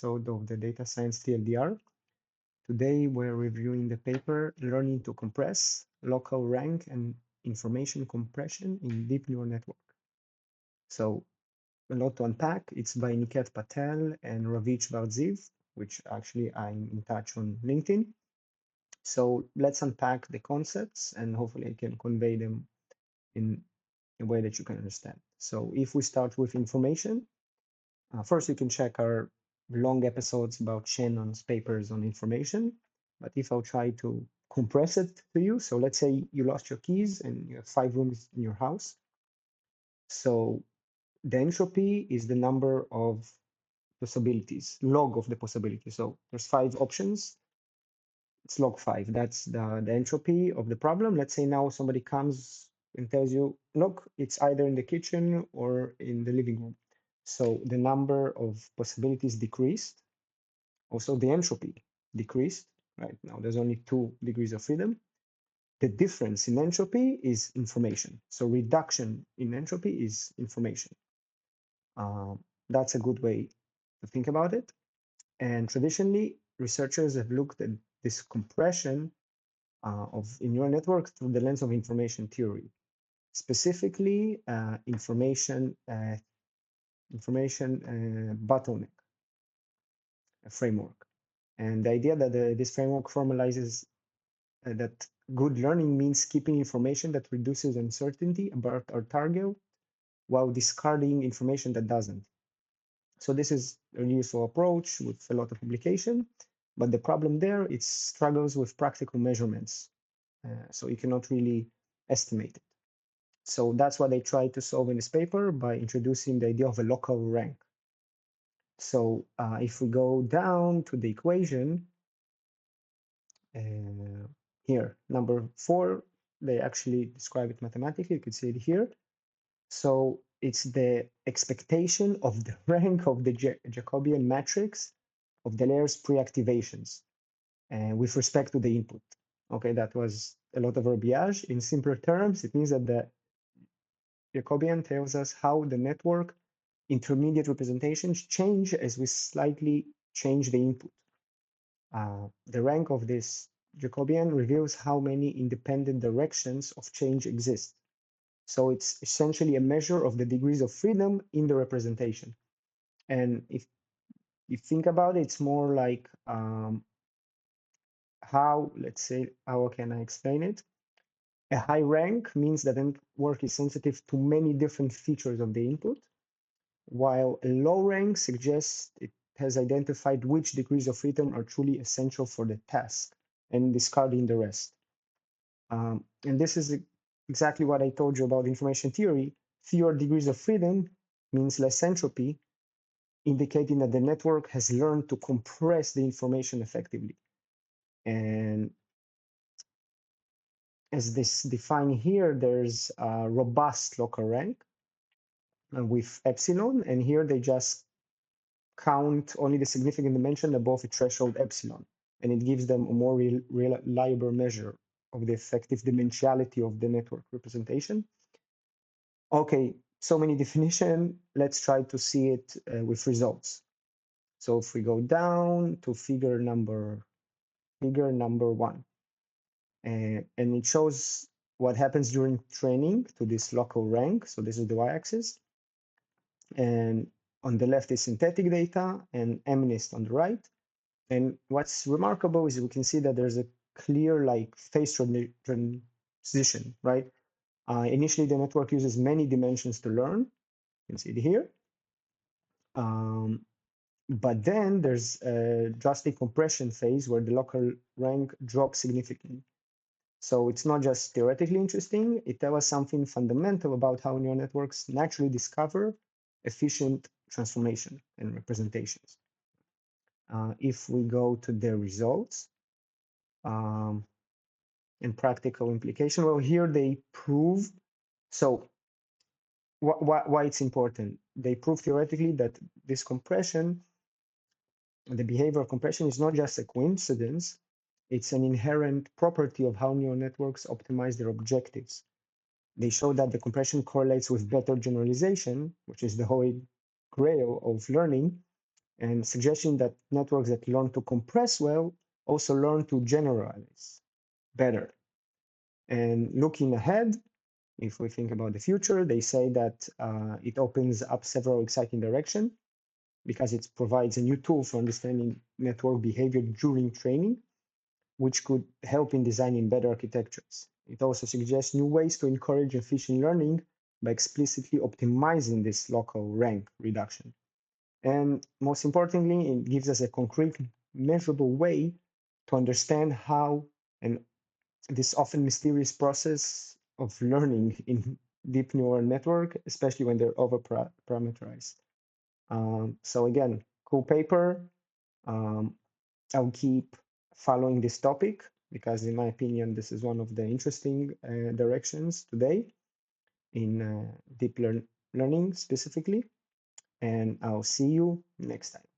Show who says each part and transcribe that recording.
Speaker 1: episode of the Data Science TLDR. Today, we're reviewing the paper Learning to Compress, Local Rank, and Information Compression in Deep Neural Network. So, a lot to unpack. It's by Niket, Patel, and Ravid, Shwartz-Ziv, which actually I'm in touch on LinkedIn. So, let's unpack the concepts and hopefully I can convey them in a way that you can understand. So, if we start with information, first, you can check our long episodes about Shannon's papers on information. But if I'll try to compress it to you, so let's say you lost your keys and you have 5 rooms in your house. So the entropy is the number of possibilities, log of the possibility. So there's 5 options. It's log 5. That's the entropy of the problem. Let's say now somebody comes and tells you, look, it's either in the kitchen or in the living room. So the number of possibilities decreased. Also, the entropy decreased. Right now, there's only 2 degrees of freedom. The difference in entropy is information. So reduction in entropy is information. That's a good way to think about it. And traditionally, researchers have looked at this compression of a neural network through the lens of information theory, specifically information bottleneck framework. And the idea that this framework formalizes that good learning means keeping information that reduces uncertainty about our target while discarding information that doesn't. So this is a useful approach with a lot of application, but the problem there, it struggles with practical measurements. So you cannot really estimate it. So that's what they try to solve in this paper by introducing the idea of a local rank. So if we go down to the equation, here, number 4, they actually describe it mathematically. You can see it here. So it's the expectation of the rank of the Jacobian matrix of the layer's pre-activations with respect to the input. Okay, that was a lot of verbiage. In simpler terms, it means that the Jacobian tells us how the network intermediate representations change as we slightly change the input. The rank of this Jacobian reveals how many independent directions of change exist. So it's essentially a measure of the degrees of freedom in the representation. And if you think about it, it's more like let's say, how can I explain it? A high rank means that the network is sensitive to many different features of the input, while a low rank suggests it has identified which degrees of freedom are truly essential for the task and discarding the rest. And this is exactly what I told you about information theory. Fewer degrees of freedom means less entropy, indicating that the network has learned to compress the information effectively. And as this defined here, there's a robust local rank with epsilon, and here they just count only the significant dimension above a threshold epsilon, and it gives them a more reliable measure of the effective dimensionality of the network representation. Okay, so many definition. Let's try to see it with results. So if we go down to figure number 1, and it shows what happens during training to this local rank. So this is the y-axis, and on the left is synthetic data and MNIST on the right. And what's remarkable is we can see that there's a clear like phase transition, right? Initially, the network uses many dimensions to learn. You can see it here. But then there's a drastic compression phase where the local rank drops significantly. So it's not just theoretically interesting, it tells us something fundamental about how neural networks naturally discover efficient transformation and representations. If we go to the results and practical implication, well, here they prove, so why it's important. They prove theoretically that this compression, the behavior of compression, is not just a coincidence, it's an inherent property of how neural networks optimize their objectives. They show that the compression correlates with better generalization, which is the holy grail of learning, and suggesting that networks that learn to compress well also learn to generalize better. And looking ahead, if we think about the future, they say that it opens up several exciting directions because it provides a new tool for understanding network behavior during training, which could help in designing better architectures. It also suggests new ways to encourage efficient learning by explicitly optimizing this local rank reduction. And most importantly, it gives us a concrete, measurable way to understand how and this often mysterious process of learning in deep neural network, especially when they're over parameterized. So again, cool paper. Um, I'll keep following this topic because in my opinion, this is one of the interesting directions today in deep learning specifically. And I'll see you next time.